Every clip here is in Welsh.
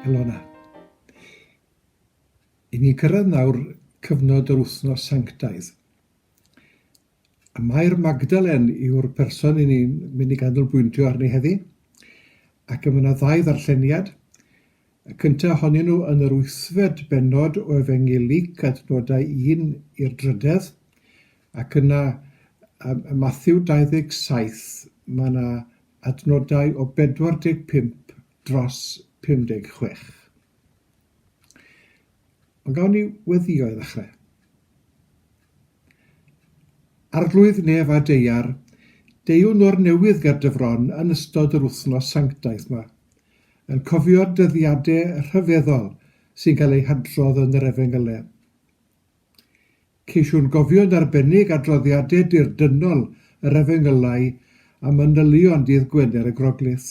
Helona. I ni cyrraedd nawr cyfnod yr wythnos sanctaidd. A Mair Magdalen yw'r person i ni'n mynd i ganolbwyntio arni heddi. Ac yma ddau ddarlleniad. Y cyntaf ohonyn nhw yn yr 8fed bennod o Efengelig, adnodau 1 i'r 10. Ac yna Mathew 27, mae yna adnodau o 45 dros 56. Ond gawn ni weddio i ddechrau. Arglwydd nef a deiar, deiwn o'r newydd ger dyfron yn ystod yr wythnos sanctaidd yma, yn cofio dyddiadau rhyfeddol sy'n cael eu hadrodd yn yr Efengelau. Ceisiwn gofio yn arbennig adroddiadau dirdynol yr Efengelau a manylion dydd Gwener y Groglith.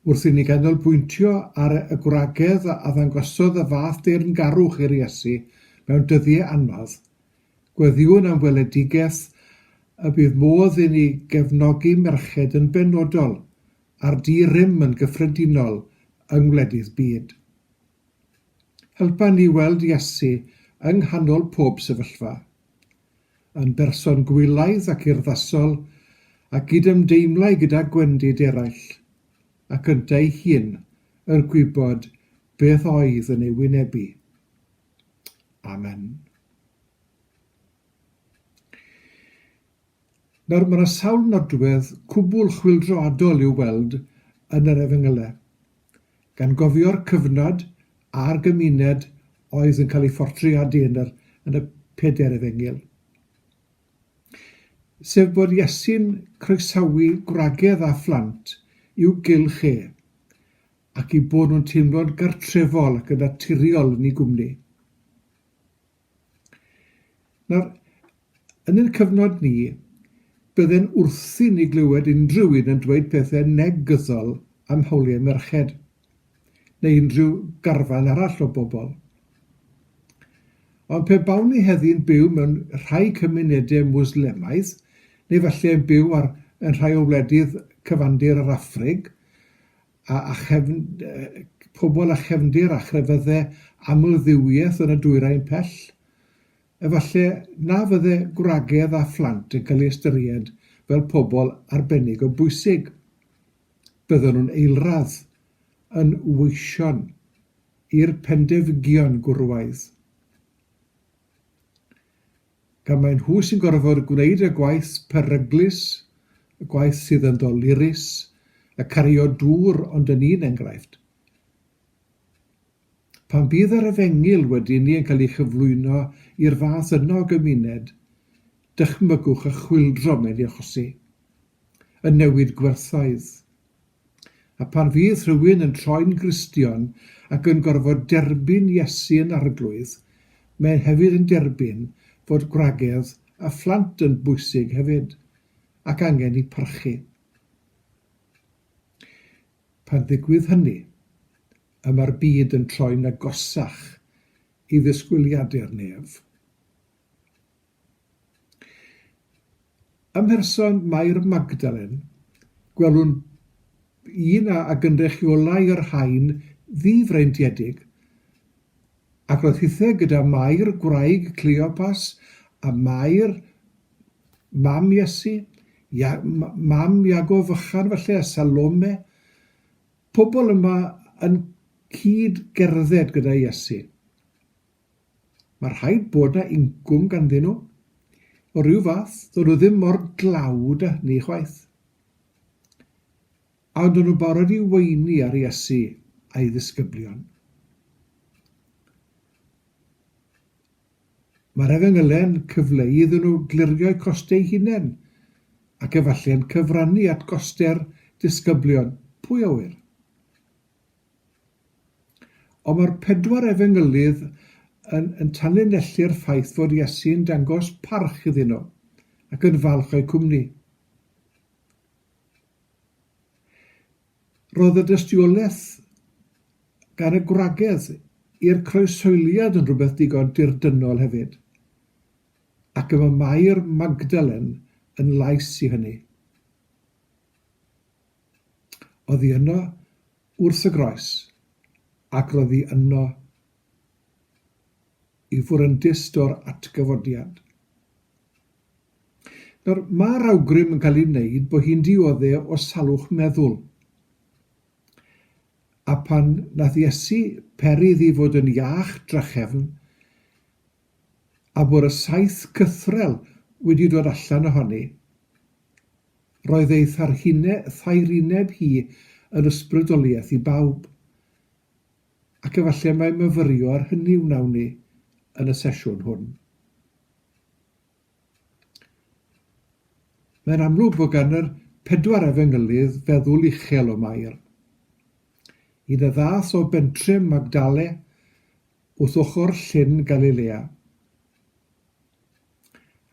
Wrth i ni ganolbwyntio ar y gwragedd a ddangosodd y fath deyrngarwch i'r Iesu mewn dyddiau anodd, gweddiwn am weledigaeth y bydd modd i ni gefnogi merched yn benodol a'r di-rym yn gyffredinol yng ngwledydd byd. Helpa ni weld Iesu yng nghanol pob sefyllfa, yn berson gwylaidd ac urddasol ac gydymdeimlau gyda gwendid eraill, ac ynta ei hun yn gwybod beth oedd yn ei wynebu. Amen. Nawr, mae yna sawl nodwedd cwbl chwyldroadol i'w weld yn yr Efengelau, gan gofio'r cyfnod a'r gymuned oedd yn cael ei ffortriadu yn y 4 Efengil. Sef bod Iesu'n croesawu gwragedd a phlant i'w gylch e, ac i bod nhw'n teimlo'n gartrefol ac yn naturiol yn ei gwmni. Nawr, yn ein cyfnod ni, bydde'n wrthi'n i glywed unrhyw un yn dweud pethau negyddol am hawliau merched, neu unrhyw garfan arall o bobl. Ond pe bawn ni heddi'n byw mewn rhai cymunedau Mwslemaidd, neu falle yn byw yn rhai o wledydd cyfandir yr Affrig, a pobl a chefndir a chrefyddau amldduwiaeth yn y dwyrain pell, efallai na fydde gwragedd a phlant yn cael ei ystyried fel pobl arbennig o bwysig. Bydden nhw'n eilradd yn weision i'r pendefygion gwrwaidd. Gan mae nhw sy'n gorfod gwneud y gwaith peryglus, y gwaith sydd yn ddolurus, y cario dŵr ond yn un enghraifft. Pan bydd yr Efengil wedyn ni yn cael ei chyflwyno i'r fath yno o gymuned, dychmygwch y chwyldro mae'n ei achosi, y newid gwerthoedd. A pan fydd rhywun yn troi'n Gristion ac yn gorfod derbyn Iesu yn arglwydd, mae'n hefyd yn derbyn fod gwragedd a phlant yn bwysig hefyd, ac angen ei parchu. Pan ddigwydd hynny, mae'r byd yn troi'n agosach i ddisgwyliadau'r nef. Ym mherson Mair Magdalen, gwelwn un a gynrychiolau yr rhain ddifreintiedig, ac roedd hithau gyda Mair gwraig Cleopas a Mair mam Iesu, mam Iago fychan falle a Salome. Pobl yma yn cyd gerdded gyda Iesu. Mae rhaid bod yna incwm ganddyn nhw, o ryw fath, dod nhw ddim mor dlawd â ni chwaith. A ond nhw'n barod i weini ar Iesu a'i ddisgyblion. Mae'r Efengelau'n cyfleu iddyn nhw glirio'u costau hunain, ac efallai'n cyfrannu at gostau'r disgyblion. Pwy a wyr? Ond mae'r 4 Efengylydd yn tanlinellu'r ffaith fod Iesu'n dangos parch iddyn nhw ac yn falch o'i cwmni. Roedd y dystiolaeth gan y gwragedd i'r croeshoeliad yn rhywbeth digon dirdynol hefyd, ac yma Mair Magdalen yn lais i hynny. Oedd hi yno wrth y groes, ac roedd hi yno i fwryndyst o'r atgyfodiad. Nawr, mae'r awgrym yn cael ei wneud bod hi'n dioddau o salwch meddwl. A pan nath Iesu peri iddi fod yn iach drachefn, a bod y saith cythrel wedi dod allan ohoni, roedd ei thairineb hi yn ysbrydoliaeth i bawb, ac efallai mae myfyrio ar hynny wnawn ni yn y sesiwn hwn. Mae'n amlwg bod gan yr 4 efengylydd feddwl uchel o Mair. Un y ddath o bentre Magdale wrth ochr llyn Galilea.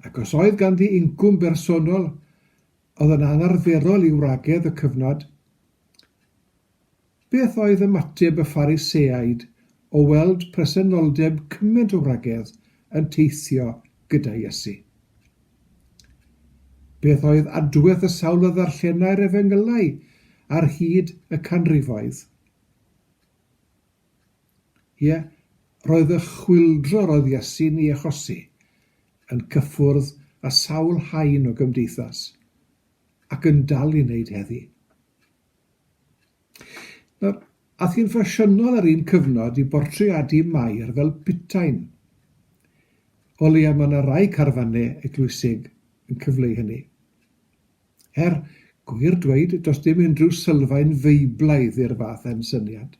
Ac os oedd ganddi incwm bersonol oedd yn anarferol i wragedd y cyfnod, beth oedd ymateb y Phariseaid o weld presenoldeb cymaint o wragedd yn teithio gyda Iesu? Beth oedd adwaith y sawl o ddarllenau'r efengylau ar hyd y canrifoedd? Ie, roedd y chwyldro roedd Iesu'n ei achosi yn cyffwrdd â sawl haen o gymdeithas, ac yn dal i wneud heddi. Nawr, ath hi'n ffasiynol ar un cyfnod i bortreadu Mair fel bytain. O leia mae yna rai carfannau eglwysig yn cyfleu hynny. Gwir dweud, does dim unrhyw sylfaen feiblaidd i'r fath yn syniad.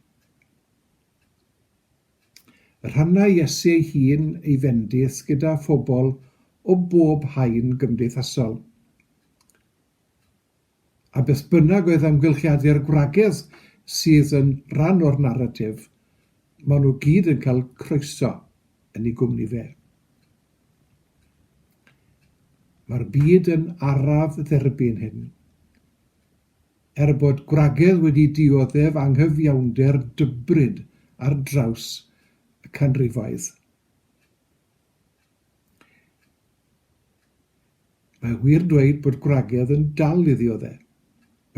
Rhannau Iesu ei hun ei fendith gyda phobl o bob haen gymdeithasol. A beth bynnag oedd amgylchiadu'r gwragedd sydd yn rhan o'r naratif, maen nhw gyd yn cael croeso yn ei gwmni fe. Mae'r byd yn araf dderbyn hyn, bod gwragedd wedi dioddef anghyfiawnder dybryd ar draws y canrifoedd. Mae wir dweud bod gwragedd yn dal i ddioddau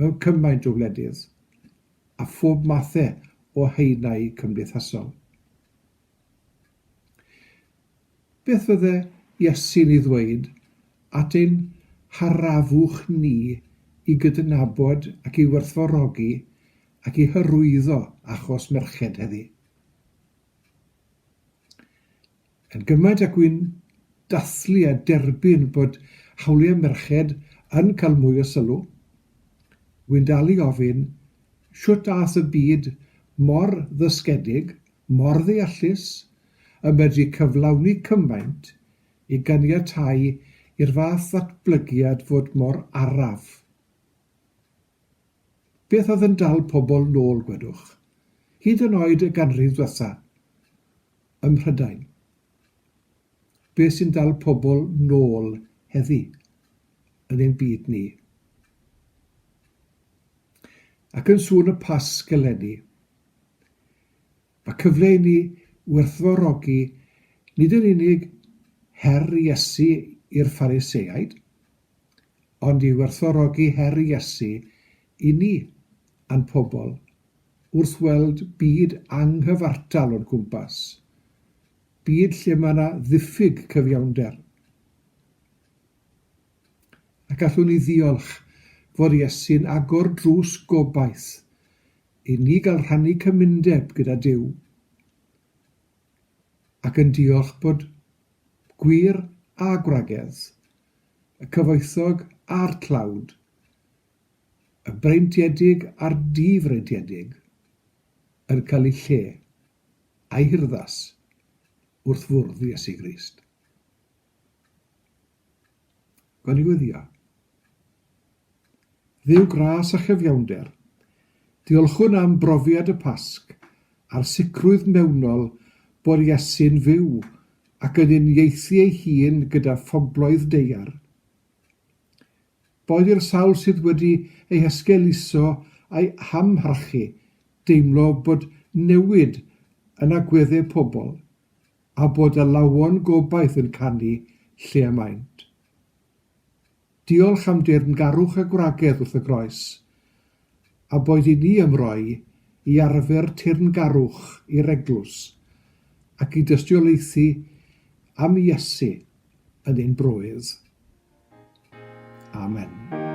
mewn cymaint o wledydd a phob mathau o haenau cymdeithasol. Beth fydde Iesu'n ei ddweud at ein harafwch ni i gydnabod ac i werthfawrogi ac i hyrwyddo achos merched heddi? Yn gymaint ac wy'n dathlu a derbyn bod hawliau merched yn cael mwy o sylw, wy'n dal i ofyn siwt ath y byd mor ddysgedig, mor ddeallus, y medru cyflawni cymaint i ganiatáu i'r fath ddatblygiad fod mor araf. Beth oedd yn dal pobl nôl, gwedwch, hyd yn oed y ganrif ddiwetha, ym Mhrydain? Beth sy'n dal pobl nôl heddi yn ein byd ni? Ac yn sŵn y Pasg eleni, mae cyfle i ni werthfawrogi nid yn unig her Iesu i'r Phariseaid, ond i werthfawrogi her Iesu i ni a'n pobl wrth weld byd anghyfartal o'n cwmpas, byd lle mae yna ddiffyg cyfiawnder. Ac allwn ni ddiolch fod Iesu'n agor drws gobaith i ni gael rhannu cymundeb gyda Duw, ac yn diolch bod gwir a gwragedd, y cyfoethog a'r tlawd, y breintiedig a'r difreintiedig yn cael eu lle a'i hirddas wrth fwrdd Iesu Grist. Gawn ni weddio. Dduw gras a chyfiawnder, diolchwn am brofiad y Pasg a'r sicrwydd mewnol bod Iesu'n fyw ac yn uniaethu ei hun gyda phobloedd deiar. Boed i'r sawl sydd wedi ei hysgeluso a'i hamharchu deimlo bod newid yn agweddau pobl a bod y lawon gobaith yn canu lle y maint. Diolch am deyrngarwch y gwragedd wrth y groes, a boed i ni ymroi i arfer teyrngarwch i'r eglwys ac i dystiolaethu am Iesu yn ein brwydd. Amen.